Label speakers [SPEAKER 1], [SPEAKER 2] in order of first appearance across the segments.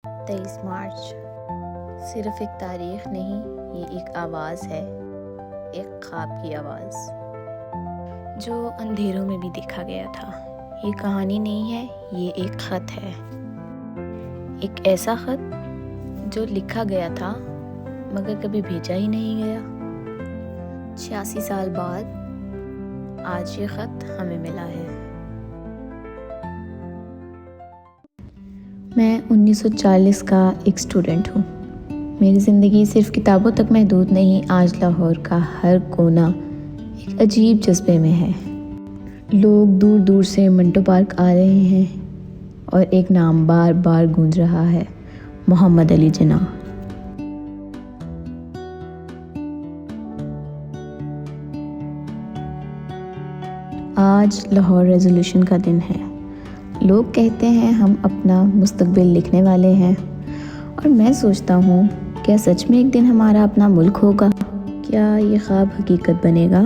[SPEAKER 1] 23 مارچ صرف ایک تاریخ نہیں، یہ ایک آواز ہے، ایک خواب کی آواز جو اندھیروں میں بھی دیکھا گیا تھا۔ یہ کہانی نہیں ہے، یہ ایک خط ہے، ایک ایسا خط جو لکھا گیا تھا مگر کبھی بھیجا ہی نہیں گیا۔ 86 سال بعد آج یہ خط ہمیں ملا ہے۔ میں 1940 کا ایک اسٹوڈنٹ ہوں۔ میری زندگی صرف کتابوں تک محدود نہیں، آج لاہور کا ہر کونا ایک عجیب جذبے میں ہے۔ لوگ دور دور سے منٹو پارک آ رہے ہیں اور ایک نام بار بار گونج رہا ہے، محمد علی جناح۔ آج لاہور ریزولوشن کا دن ہے۔ لوگ کہتے ہیں ہم اپنا مستقبل لکھنے والے ہیں، اور میں سوچتا ہوں کیا سچ میں ایک دن ہمارا اپنا ملک ہوگا؟ کیا یہ خواب حقیقت بنے گا؟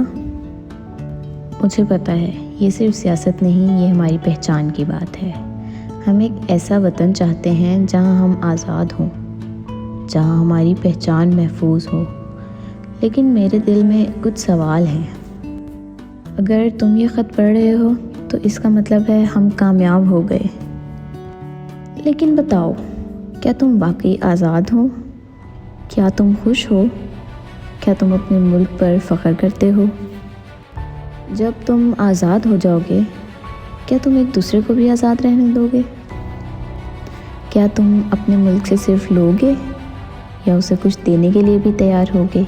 [SPEAKER 1] مجھے پتہ ہے یہ صرف سیاست نہیں، یہ ہماری پہچان کی بات ہے۔ ہم ایک ایسا وطن چاہتے ہیں جہاں ہم آزاد ہوں، جہاں ہماری پہچان محفوظ ہو۔ لیکن میرے دل میں کچھ سوال ہیں۔ اگر تم یہ خط پڑھ رہے ہو تو اس کا مطلب ہے ہم کامیاب ہو گئے۔ لیکن بتاؤ، کیا تم واقعی آزاد ہو؟ کیا تم خوش ہو؟ کیا تم اپنے ملک پر فخر کرتے ہو؟ جب تم آزاد ہو جاؤ گے، کیا تم ایک دوسرے کو بھی آزاد رہنے دو گے؟ کیا تم اپنے ملک سے صرف لو گے یا اسے کچھ دینے کے لیے بھی تیار ہوگے؟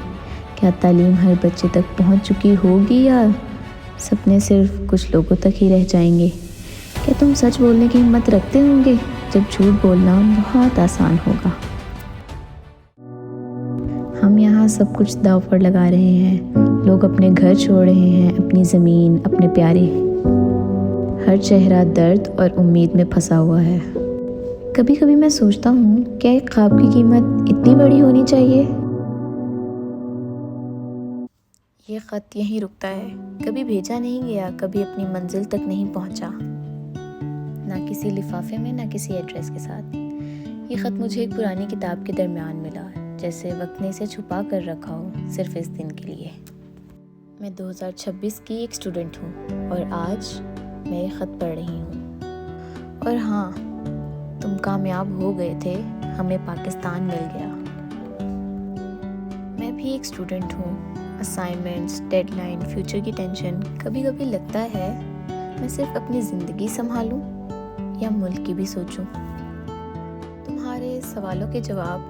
[SPEAKER 1] کیا تعلیم ہر بچے تک پہنچ چکی ہوگی یا سپنے صرف کچھ لوگوں تک ہی رہ جائیں گے؟ کیا تم سچ بولنے کی ہمت رکھتے ہوں گے جب جھوٹ بولنا بہت آسان ہوگا؟ ہم یہاں سب کچھ داؤ پر لگا رہے ہیں۔ لوگ اپنے گھر چھوڑ رہے ہیں، اپنی زمین، اپنے پیارے۔ ہر چہرہ درد اور امید میں پھنسا ہوا ہے۔ کبھی کبھی میں سوچتا ہوں کیا ایک خواب کی قیمت اتنی بڑی ہونی چاہیے؟ یہ خط یہیں رکتا ہے، کبھی بھیجا نہیں گیا، کبھی اپنی منزل تک نہیں پہنچا، نہ کسی لفافے میں، نہ کسی ایڈریس کے ساتھ۔ یہ خط مجھے ایک پرانی کتاب کے درمیان ملا، جیسے وقت نے اسے چھپا کر رکھا ہو، صرف اس دن کے لیے۔ میں 2026 کی ایک اسٹوڈنٹ ہوں اور آج میں یہ خط پڑھ رہی ہوں۔ اور ہاں، تم کامیاب ہو گئے تھے، ہمیں پاکستان مل گیا۔ میں بھی ایک اسٹوڈنٹ ہوں، اسائنمنٹس، ڈیڈ لائن، فیوچر کی ٹینشن۔ کبھی کبھی لگتا ہے میں صرف اپنی زندگی سنبھالوں یا ملک کی بھی سوچوں۔ تمہارے سوالوں کے جواب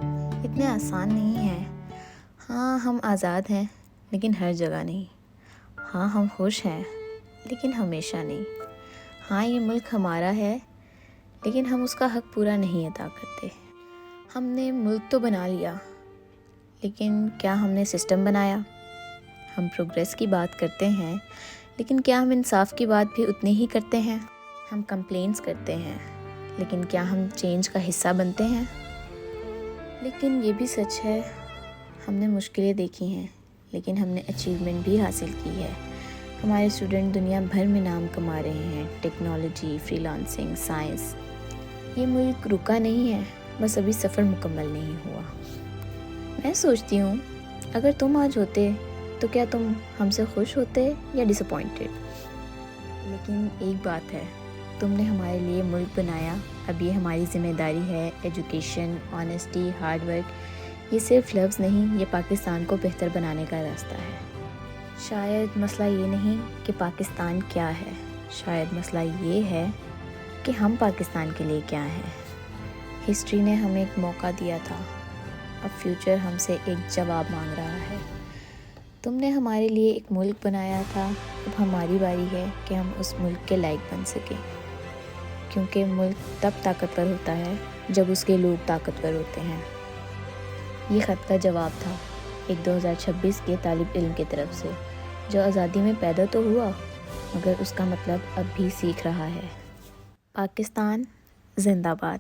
[SPEAKER 1] اتنے آسان نہیں ہیں۔ ہاں، ہم آزاد ہیں لیکن ہر جگہ نہیں۔ ہاں، ہم خوش ہیں لیکن ہمیشہ نہیں۔ ہاں، یہ ملک ہمارا ہے لیکن ہم اس کا حق پورا نہیں ادا کرتے۔ ہم نے ملک تو بنا لیا، لیکن کیا ہم نے سسٹم بنایا؟ ہم پروگریس کی بات کرتے ہیں، لیکن کیا ہم انصاف کی بات بھی اتنی ہی کرتے ہیں؟ ہم کمپلینٹس کرتے ہیں، لیکن کیا ہم چینج کا حصہ بنتے ہیں؟ لیکن یہ بھی سچ ہے، ہم نے مشکلیں دیکھی ہیں، لیکن ہم نے اچیومنٹ بھی حاصل کی ہے۔ ہمارے اسٹوڈنٹ دنیا بھر میں نام کما رہے ہیں، ٹیکنالوجی، فری لانسنگ، سائنس۔ یہ ملک رکا نہیں ہے، بس ابھی سفر مکمل نہیں ہوا۔ میں سوچتی ہوں اگر تم آج ہوتے تو کیا تم ہم سے خوش ہوتے یا ڈس اپوائنٹڈ؟ لیکن ایک بات ہے، تم نے ہمارے لیے ملک بنایا، اب یہ ہماری ذمہ داری ہے۔ ایجوکیشن، آنیسٹی، ہارڈ ورک، یہ صرف لفظ نہیں، یہ پاکستان کو بہتر بنانے کا راستہ ہے۔ شاید مسئلہ یہ نہیں کہ پاکستان کیا ہے، شاید مسئلہ یہ ہے کہ ہم پاکستان کے لیے کیا ہیں۔ ہسٹری نے ہمیں ایک موقع دیا تھا، اب فیوچر ہم سے ایک جواب مانگ رہا ہے۔ تم نے ہمارے لیے ایک ملک بنایا تھا، اب ہماری باری ہے کہ ہم اس ملک کے لائق بن سکیں، کیونکہ ملک تب طاقتور ہوتا ہے جب اس کے لوگ طاقتور ہوتے ہیں۔ یہ خط کا جواب تھا ایک 2026 کے طالب علم کی طرف سے، جو آزادی میں پیدا تو ہوا مگر اس کا مطلب اب بھی سیکھ رہا ہے۔ پاکستان زندہ باد۔